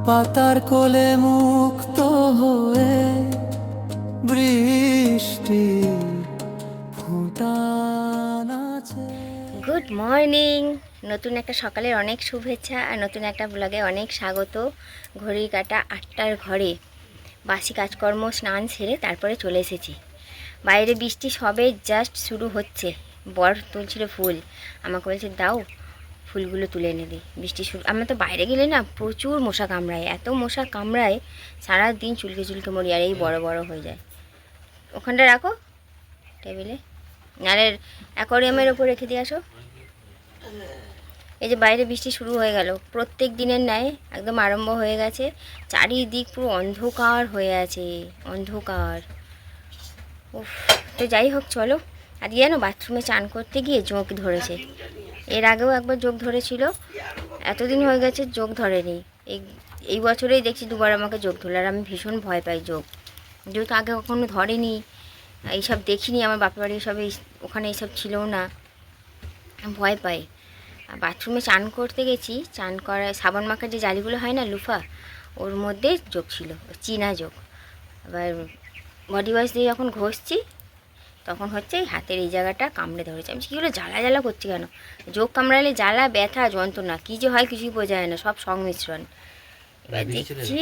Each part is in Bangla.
পাতার কোলে মুক্ত হয়ে বৃষ্টি ফোঁটা নাচে। গুড মর্নিং, নতুন একটা সকালের অনেক শুভেচ্ছা আর নতুন একটা ব্লগে অনেক স্বাগত। ঘড়ির কাঁটা 8টার ঘরে বাসি কাজকর্ম স্নান সেরে তারপরে চলে এসেছি। বাইরে বৃষ্টি সবে জাস্ট শুরু হচ্ছে। বর তুলছিল ফুল, আমাকে বলছে দাও ফুলগুলো তুলে এনে দিই। বৃষ্টি শুরু, আমরা তো বাইরে গেলে না প্রচুর মশা কামড়ায়, এত মশা কামড়ায় সারাদিন চুলকে চুলকে মরি, আর এই বড় বড় হয়ে যায়। ওখানটা রাখো টেবিলে, নাহলে অ্যাকোয়ারিয়ামের ওপর রেখে দিয়ে আসো। এই যে বাইরে বৃষ্টি শুরু হয়ে গেল, প্রত্যেক দিনের ন্যায় একদম আরম্ভ হয়ে গেছে। চারিদিক পুরো অন্ধকার হয়ে আছে, অন্ধকার। উফ, তো যাই হোক চলো। আজকে জানো বাথরুমে চান করতে গিয়ে জোঁক ধরেছে। এর আগেও একবার জোঁক ধরেছিল, এতদিন হয়ে গেছে জোঁক ধরেনি। এই বছরেই দেখছি দুবার আমাকে জোঁক ধরল, আর আমি ভীষণ ভয় পাই জোঁক, যেহেতু আগে কখনো ধরেনি, এইসব দেখিনি। আমার বাপের বাড়ি সব ওখানে এইসব ছিলও না, ভয় পাই। বাথরুমে চান করতে গেছি, চান করা সাবান মাখার যে জালিগুলো হয় না লুফা, ওর মধ্যে জোঁক ছিল, চীনা জোঁক। এবার বডি ওয়াশ দিয়ে যখন ঘষছি তখন হচ্ছে এই হাতের এই জায়গাটা কামড়ে ধরেছে। আমি কী হলো, জ্বালা জ্বালা করছি কেন? জোঁক কামড়ালে জ্বালা, ব্যথা, যন্ত্রণা কী যে হয় কিছুই বোঝা যায় না, সব সংমিশ্রণ। এবার দেখছি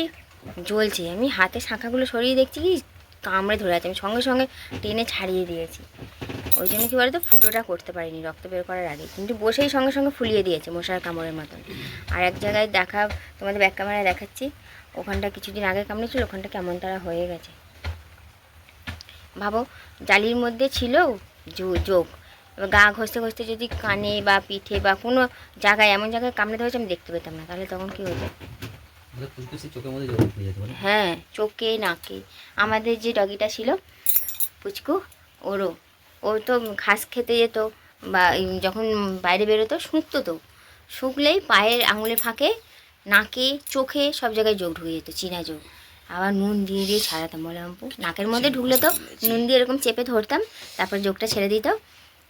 জ্বলছে, আমি হাতের শাঁখাগুলো সরিয়ে দেখছি কি কামড়ে ধরে আছে। আমি সঙ্গে সঙ্গে টেনে ছাড়িয়ে দিয়েছি। ওই জন্য কী বলতো, ফুটোটা করতে পারিনি রক্ত বের করার আগে, কিন্তু বসেই সঙ্গে সঙ্গে ফুলিয়ে দিয়েছে মশার কামড়ের মতন। আর এক জায়গায় তোমাদের ব্যাক ক্যামেরায় দেখাচ্ছি, ওখানটা কিছুদিন আগে কামড়েছিল, ওখানটা কেমন তারা হয়ে গেছে। ভাবো, জালির মধ্যে ছিল জোঁক। এবার গা ঘষতে ঘষতে যদি কানে বা পিঠে বা কোনো জায়গায়, এমন জায়গায় কামড়ে ধরেছে আমি দেখতে পেতাম না, তাহলে তখন কী হতো? হ্যাঁ, চোখে, নাকে। আমাদের যে ডগিটা ছিল পুচকু, ও তো ঘাস খেতে যেত বা যখন বাইরে বেরোতো শুঁকতো, তো শুকলেই পায়ের আঙুলের ফাঁকে, নাকে, চোখে সব জায়গায় জোঁক ঢুকে যেত, চীনা জোঁক। আবার নুন দিয়ে দিয়ে ছাড়াতাম, বলে আম্পু নাকের মধ্যে ঢুকলে তো নুন দিয়ে এরকম চেপে ধরতাম, তারপর জোঁকটা ছেড়ে দিত।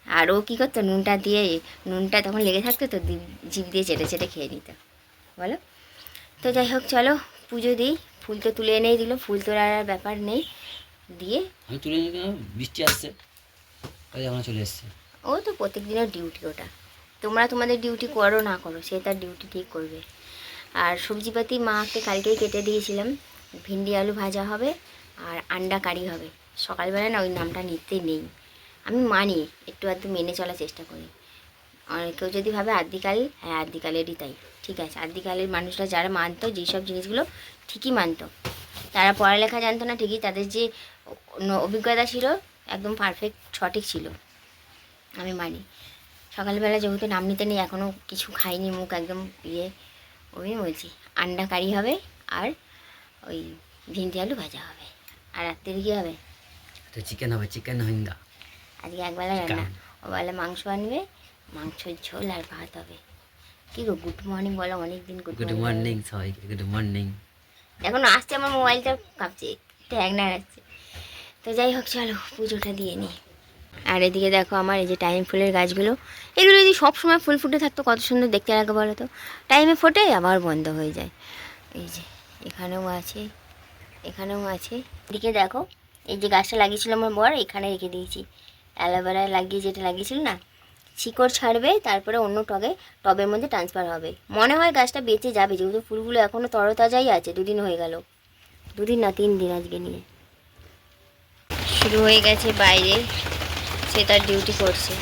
আর ও কী করতো, নুনটা তখন লেগে থাকতো তো, জিভ দিয়ে চেটে চেটে খেয়ে নিত। বলো, তো যাই হোক চলো পুজো দিই। ফুল তো তুলে এনেই দিল, ফুল তোলার আর ব্যাপার নেই, দিয়ে আমি তুলে নিয়ে বৃষ্টি আসছে তাই আমরা চলে এসেছি। ও তো প্রত্যেক দিনের ডিউটি, ওটা তোমরা তোমাদের ডিউটি করো না করো, সে তার ডিউটি ঠিক করবে। আর সবজিপাতি মাকে কালকেই কেটে দিয়েছিলাম, ভিন্ডি আলু ভাজা হবে আর আন্ডা কারি হবে। সকালবেলা না ওই নামটা নিতে নেই, আমি মানি, একটু আধটু মেনে চলার চেষ্টা করি। আর কেউ যদি ভাবে আদ্যিকাল, হ্যাঁ আদ্যিকালেরই তাই, ঠিক আছে। আদ্যিকালের মানুষরা যারা মানতো যেসব জিনিসগুলো ঠিকই মানতো, তারা পড়ালেখা জানতো না ঠিকই, তাদের যে অভিজ্ঞতা ছিল একদম পারফেক্ট সঠিক ছিল, আমি মানি। সকালবেলা যেহেতু নাম নিতে নেই, এখনও কিছু খাইনি, মুখ একদম ওই বলছি আন্ডা কারি হবে আর ওই ভিন্ডি আলু ভাজা হবে। আর রাত্রে কী হবে? তো চিকেন হবে, চিকেন হিঙ্গা। আজকে একবেলা রান্না, ওবেলা মাংস আনবে, মাংসের ঝোল আর ভাত হবে। কী গো, গুড মর্নিং বলো, অনেক দিন গুড মর্নিং সবাইকে, গুড মর্নিং। এখন আসছে, আমার মোবাইলটা কাঁপছে, ট্যাগ না আসছে। তো যাই হোক চলো পুজোটা দিয়ে নিই। আর এদিকে দেখো আমার এই যে টাইম ফুলের গাছগুলো, এগুলো যদি সব সময় ফুল ফুটে থাকতো কত সুন্দর দেখতে লাগে বলো তো। টাইমে ফোটে আবার বন্ধ হয়ে যায়। এই যে এখানেও আছে, এখানেও আছে। এদিকে দেখো এই যে গাছটা লাগিয়েছিল আমার বর, এখানে রেখে দিয়েছি। অ্যালোভেরা লাগিয়ে যেটা লাগিয়েছিল না, শিকড় ছাড়বে, তারপরে অন্য টবের মধ্যে ট্রান্সফার হবে। মনে হয় গাছটা বেঁচে যাবে, যেহেতু ফুলগুলো এখনও তরতাজাই আছে। 2 দিন হয়ে গেল, 2 দিন না 3 দিন আজকে নিয়ে। শুরু হয়ে গেছে বাইরে, সে তার ডিউটি করছে।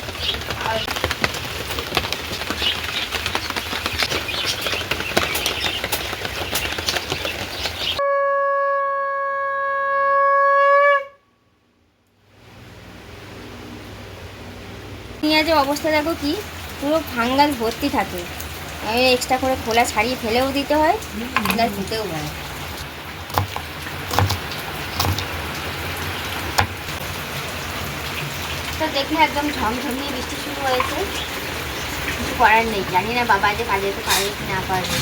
পেঁয়াজের অবস্থা দেখো কি, পুরো ফাঙ্গাস ভর্তি থাকে। এক্সট্রা করে খোলা ছাড়িয়ে ফেলেও দিতে হয়, প্লাস দিতেও হয়। তো দেখলে একদম ঝমঝমিয়ে বৃষ্টি শুরু হয়েছে, কিছু করার নেই। জানি না বাবা যে কাজে তো পারবে কি না পারবে।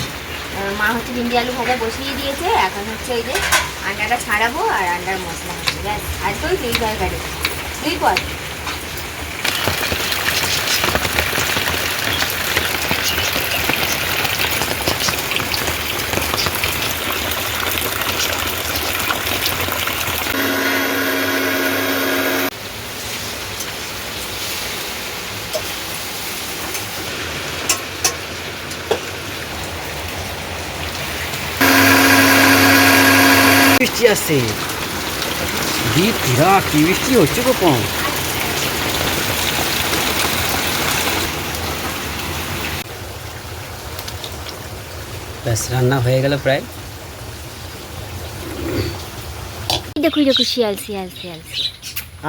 মা হচ্ছে ভিন্ডি আলু ভাজা বসিয়ে দিয়েছে, এখন হচ্ছে ওই যে আন্ডাটা ছাড়াবো আর আন্ডার মশলা হচ্ছে, ব্যাস। আজকে ওই 2 তরকারি, 2 পদ। আসছে, বিরাট কি বৃষ্টি হচ্ছে গো কম। ব্যাস রান্না হয়ে গেল প্রায়। দেখো দেখো শিয়াল শিয়াল শিয়াল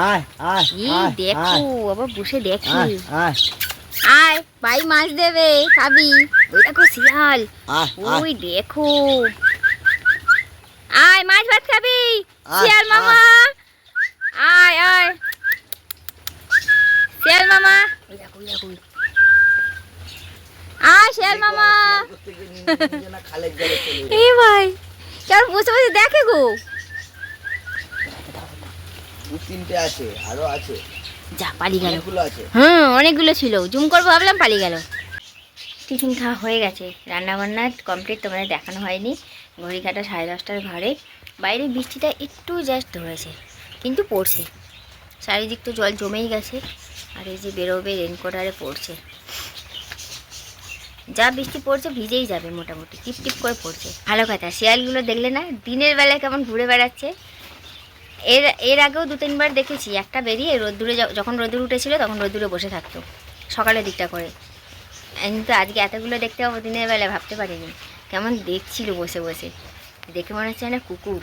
আয় আয় এই দেখো আবার বসে দেখি আয় আয় ভাই মাছ দেবে খাবি ওই দেখো শিয়াল আয় ওই দেখো আয় মাছ ভাত খাবি আয়, শিয়াল মামা আয় আয় শিয়াল মামা ওই দেখো আয় শিয়াল মামা এই ভাই কেমন বসে বসে দেখে গো। তিনটে আছে, আরো আছে, যা পালিয়ে গেল। অনেকগুলো আছে। অনেকগুলো ছিল, জুম করবো ভাবলাম পালিয়ে গেল। টিফিন খাওয়া হয়ে গেছে, রান্না বান্না কমপ্লিট, তোমাদের দেখানো হয়নি। ঘড়ি কাটা 10:30টার ঘরে। বাইরে বৃষ্টিটা একটু জাস্ট ধরেছে, কিন্তু পড়ছে। চারিদিক তো জল জমেই গেছে, আর এই যে বেরোবে রেনকোট আরে পড়ছে। যা বৃষ্টি পড়ছে ভিজেই যাবে মোটামুটি, টিপ টিপ করে পড়ছে। ভালো কথা, শিয়ালগুলো দেখলে না দিনের বেলায় কেমন ঘুরে বেড়াচ্ছে। এর আগেও 2-3বার দেখেছি, একটা বেরিয়ে রোদ্দুরে, যখন রোদ্দুর উঠেছিল তখন রোদ্দুরে বসে থাকতো সকালের দিকটা করে। কিন্তু আজকে এতগুলো দেখতে পাবো দিনের বেলায় ভাবতে পারিনি। কেমন দেখছিল বসে বসে, দেখে মনে হচ্ছে না কুকুর,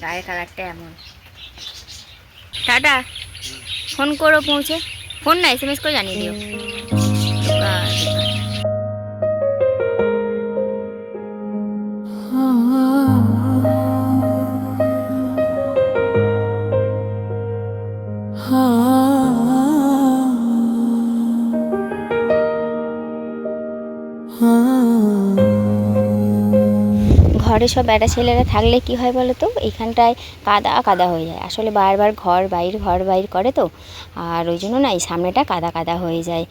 গায়ের কালারটা এমন। টাটা, ফোন করো পৌঁছে, ফোন না SMS করে জানিয়ে দিও। ঘরে সব বেটা ছেলেরা থাকলে কি হয় বলো তো, এইখানটায় কাদা কাদা হয়ে যায়। আসলে বারবার ঘর বাইর করে তো, আর ওই জন্য না এই সামনেটা কাদা কাদা হয়ে যায়।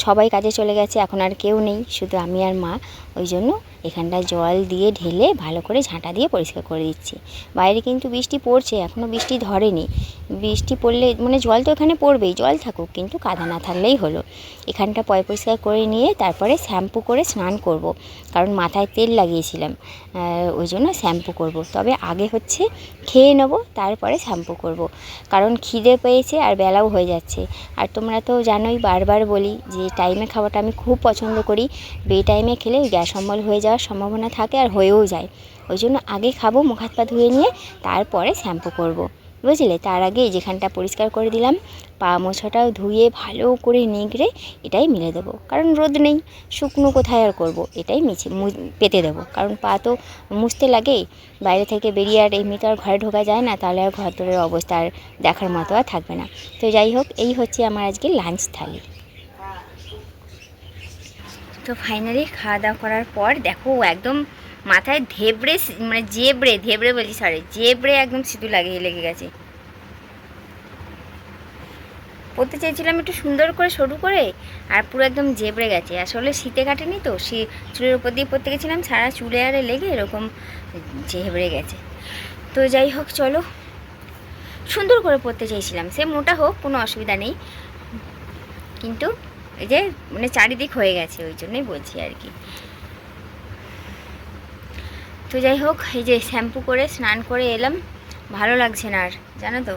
সবাই কাজে চলে গেছে, এখন আর কেউ নেই, শুধু আমি আর মা। ওই জন্য এখানটায় জল দিয়ে ঢেলে ভালো করে ঝাঁটা দিয়ে পরিষ্কার করে দিচ্ছি। বাইরে কিন্তু বৃষ্টি পড়ছে, এখনও বৃষ্টি ধরেনি। বৃষ্টি পড়লে মানে জল তো এখানে পড়বেই, জল থাকুক, কিন্তু কাদা না থাকলেই হলো। এখানটা পরিষ্কার করে নিয়ে তারপরে শ্যাম্পু করে স্নান করব, কারণ মাথায় তেল লাগিয়েছিলাম, ওই জন্য শ্যাম্পু করব। তবে আগে হচ্ছে খেয়ে নেব, তারপরে শ্যাম্পু করব, কারণ খিদে পেয়েছে আর বেলাও হয়ে যাচ্ছে। আর তোমরা তো জানোই, বারবার বলি যে টাইমে খাওয়াটা আমি খুব পছন্দ করি। বে টাইমে খেলে গ্যাস অম্বল হয়ে যাওয়ার সম্ভাবনা থাকে, আর হয়েও যায়। ওই জন্য আগে খাবো, মুখ হাত পা ধুয়ে নিয়ে তারপরে শ্যাম্পু করব, বুঝলে। তার আগে যেখানটা পরিষ্কার করে দিলাম, পা মোছাটাও ধুয়ে ভালো করে নিগড়ে এটাই মিলে দেবো, কারণ রোদ নেই, শুকনো কোথায় আর করব, এটাই পেতে দেবো, কারণ পা তো মুছতে লাগে। বাইরে থেকে বেরিয়ে আর এমনি তো আর ঘরে ঢোকা যায় না, তাহলে আর ঘর দরের অবস্থা আর দেখার মতো আর থাকবে না। তো যাই হোক, এই হচ্ছে আমার আজকে লাঞ্চ থালি। তো ফাইনালি খাওয়া দাওয়া করার পর দেখো একদম মাথায় জেবড়ে একদম সিঁদুর লেগে গেছে। পরতে চেয়েছিলাম একটু সুন্দর করে সরু করে, আর পুরো একদম জেবড়ে গেছে। আসলে শীতে কাটেনি তো, চুলের উপর দিয়ে পরতে গেছিলাম, সারা চুলে আরে লেগে এরকম জেবড়ে গেছে। তো যাই হোক, চলো, সুন্দর করে পরতে চেয়েছিলাম, সে মোটা হোক কোনো অসুবিধা নেই, কিন্তু এই যে মানে চারিদিক হয়ে গেছে, ওই জন্যই বলছি আর কি। তো যাই হোক, এই যে শ্যাম্পু করে স্নান করে এলাম, ভালো লাগছে না আর, জানো তো।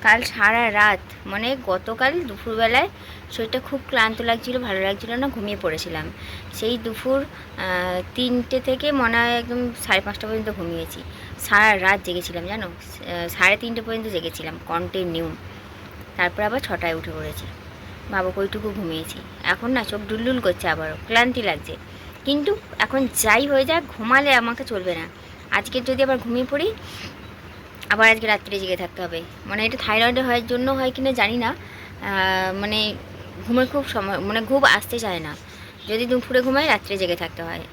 কাল সারা রাত মানে গতকাল দুপুরবেলায় শরীরটা খুব ক্লান্ত লাগছিল, ভালো লাগছিল না, ঘুমিয়ে পড়েছিলাম। সেই দুপুর 3টে থেকে মনে হয় একদম 5:30 পর্যন্ত ঘুমিয়েছি। সারা রাত জেগেছিলাম জানো, 3:30 পর্যন্ত জেগেছিলাম কন্টিনিউ। তারপর আবার 6টায় উঠে পড়েছি, ভাবো কইটুকু ঘুমিয়েছি। এখন না চোখ ডুলডুল করছে, আবারও ক্লান্তি লাগছে। কিন্তু এখন যাই হয়ে যাক, ঘুমালে আমাকে চলবে না। আজকে যদি আবার ঘুমিয়ে পড়ি, আবার আজকে রাত্রে জেগে থাকতে হবে। মানে এটা থাইরয়েডের হওয়ার জন্য হয় কিনা জানি না, মানে ঘুমের খুব ঘুম আসতে চায় না। যদি দুপুরে ঘুমাই রাত্রে জেগে থাকতে হয়,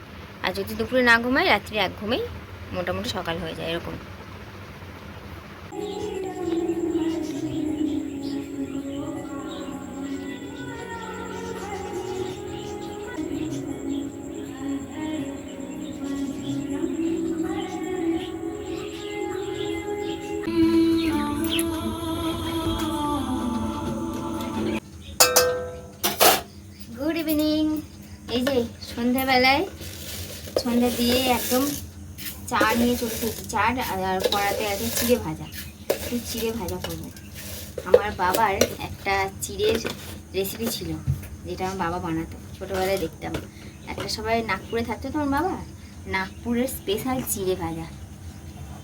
আর যদি দুপুরে না ঘুমাই রাত্রে এক ঘুমেই মোটামুটি সকাল হয়ে যায়, এরকম। Good evening. এই যে সন্ধ্যাবেলায় সন্ধ্যা দিয়ে একদম চা নিয়ে চলে এসেছি, চাট আর কড়াতে আছে চিড়ে ভাজা। একটু চিড়ে ভাজা করবো। আমার বাবার একটা চিড়ের রেসিপি ছিল, যেটা আমার বাবা বানাতো, ছোটোবেলায় দেখতাম। একটা সবাই নাগপুরে থাকতো তো আমার বাবা, নাগপুরের স্পেশাল চিড়ে ভাজা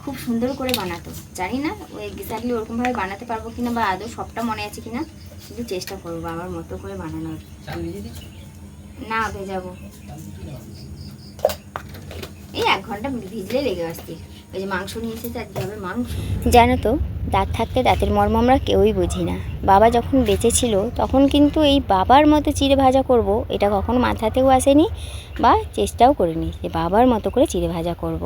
খুব সুন্দর করে বানাতো। জানি না ও এক্স্যাক্টলি ওরকমভাবে বানাতে পারবো কিনা বা আদৌ সবটা মনে আছে কিনা, কিন্তু চেষ্টা করবো বাবার মতো করে বানানোর। না ভেজাবো, এই 1 ঘন্টা ভিজলে লেগে আসছে। ওই যে মাংস নিয়ে এসেছে আজকে হবে মাংস। জানো তো, দাঁত থাকতে দাঁতের মর্ম আমরা কেউই বুঝি না। বাবা যখন বেঁচে ছিল তখন কিন্তু এই বাবার মতো চিড়ে ভাজা করব এটা কখনো মাথাতেও আসেনি বা চেষ্টাও করিনি যে বাবার মতো করে চিড়ে ভাজা করব।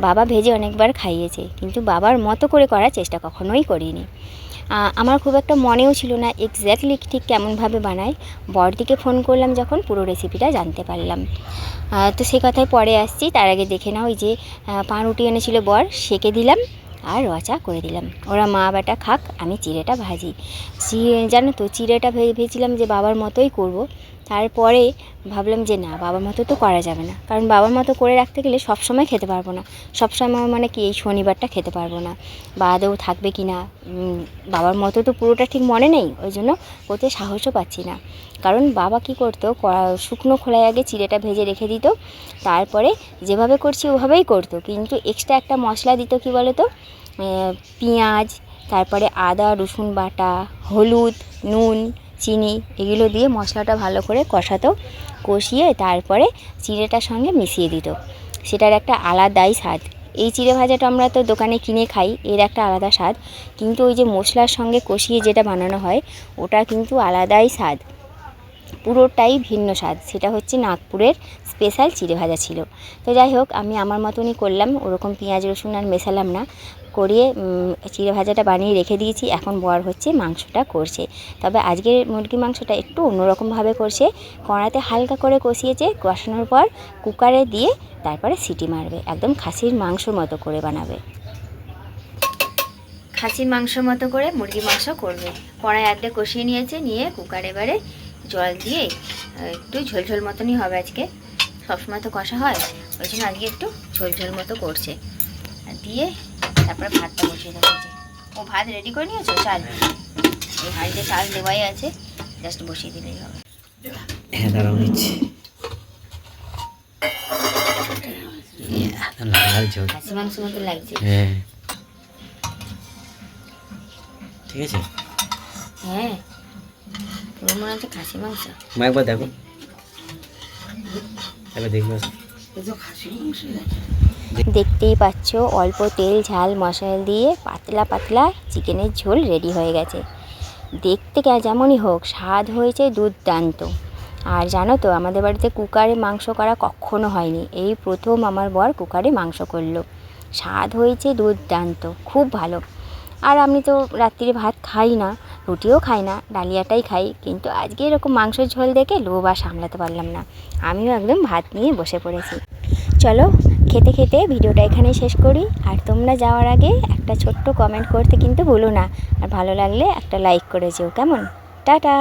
বাবা ভেজে অনেকবার খাইয়েছে, কিন্তু বাবার মতো করে করার চেষ্টা কখনোই করিনি। আমার খুব একটা মনেও ছিল না এক্স্যাক্টলি ঠিক কেমনভাবে বানায়। বড়দিকে ফোন করলাম যখন, পুরো রেসিপিটা জানতে পারলাম। তো সে কথায় পরে আসছি, তার আগে দেখে নাও। ওই যে পাউরুটি এনেছিল বর, সেকে দিলাম আর রচা করে দিলাম। ওরা মা বেটা খাক, আমি চিড়েটা ভাজি। জানো তো, চিড়েটা ভেবেছিলাম যে বাবার মতোই করব। তারপরে ভাবলাম যে না, বাবার মতো তো করা যাবে না, কারণ বাবার মতো করে রাখতে গেলে সবসময় খেতে পারবো না। সবসময় মানে কি, এই শনিবারটা খেতে পারবো না, বা আদৌ থাকবে কি না বাবার মতো তো পুরোটা ঠিক মনে নেই, ওই জন্য করতে সাহসও পাচ্ছি না। কারণ বাবা কি করতো, শুকনো খোলায় আগে চিড়েটা ভেজে রেখে দিত, তারপরে যেভাবে করছি ওভাবেই করতো, কিন্তু এক্সট্রা একটা মশলা দিত, কি বলো তো, পেঁয়াজ, তারপরে আদা রসুন বাটা, হলুদ, নুন, চিনি, এগুলো দিয়ে মশলাটা ভালো করে কষাতো, কষিয়ে তারপরে চিড়েটার সঙ্গে মিশিয়ে দিত। সেটার একটা আলাদাই স্বাদ। এই চিড়ে ভাজাটা আমরা তো দোকানে কিনে খাই, এর একটা আলাদা স্বাদ, কিন্তু ওই যে মশলার সঙ্গে কষিয়ে যেটা বানানো হয় ওটা কিন্তু আলাদাই স্বাদ, পুরোটাই ভিন্ন স্বাদ। সেটা হচ্ছে নাগপুরের স্পেশাল চিড়ে ভাজা ছিল। তো যাই হোক, আমি আমার মতনই করলাম, ওরকম পেঁয়াজ রসুন আর মেশালাম না, করিয়ে চিড়ে ভাজাটা বানিয়ে রেখে দিয়েছি। এখন বর হচ্ছে মাংসটা করছে, তবে আজকের মুরগি মাংসটা একটু অন্যরকমভাবে করছে। কড়াতে হালকা করে কষিয়েছে, কষানোর পর কুকারে দিয়ে তারপরে সিটি মারবে, একদম খাসির মাংসর মতো করে বানাবে। খাসির মাংসর মতো করে মুরগি মাংস করবে। কড়াই আগে কষিয়ে নিয়েছে, নিয়ে কুকারে এবারে জল দিয়ে একটু ঝোলঝোল মতনই হবে আজকে। সবসময় তো কষা হয়, ওই জন্য আজকে একটু ঝোলঝোল মতো করছে। আর দিয়ে তারপরে ভাতটা বসিয়ে রেখেছে। ও ভাত রেডি করে নিয়েছো? চাল এই হাঁড়িতে চাল দেওয়াই আছে, জাস্ট বসিয়ে দিলেই হবে। হ্যাঁ, দাঁড়াও নিচ্ছি। লাল ঝোল, খাসি মাংস মতো লাগছে। হ্যাঁ ঠিক আছে। হ্যাঁ, পুরো মনে হচ্ছে খাসি মাংস। মা একবার দেখো, একবার দেখবে। দেখতেই পাচ্ছ, অল্প তেল ঝাল মশলা দিয়ে পাতলা পাতলা চিকেনের ঝোল রেডি হয়ে গেছে। দেখতে যেমনই হোক, স্বাদ হয়েছে দুর্দান্ত। আর জানো তো, আমাদের বাড়িতে কুকারে মাংস করা কখনো হয়নি, এই প্রথম আমার বর কুকারে মাংস করলো। স্বাদ হয়েছে দুর্দান্ত, খুব ভালো। আর আমি তো রাত্রিরে ভাত খাই না, রুটিও খাই না, ডালিয়াটাই খাই, কিন্তু আজকে এরকম মাংসের ঝোল দেখে লোভ আর সামলাতে পারলাম না, আমিও একদম ভাত নিয়ে বসে পড়েছি। চলো খেতে খেতে ভিডিওটা এখানেই শেষ করি। আর তোমরা যাওয়ার আগে একটা ছোট্ট কমেন্ট করতে কিন্তু ভুলো না, আর ভালো লাগলে একটা লাইক করে যেও, কেমন? টাটা।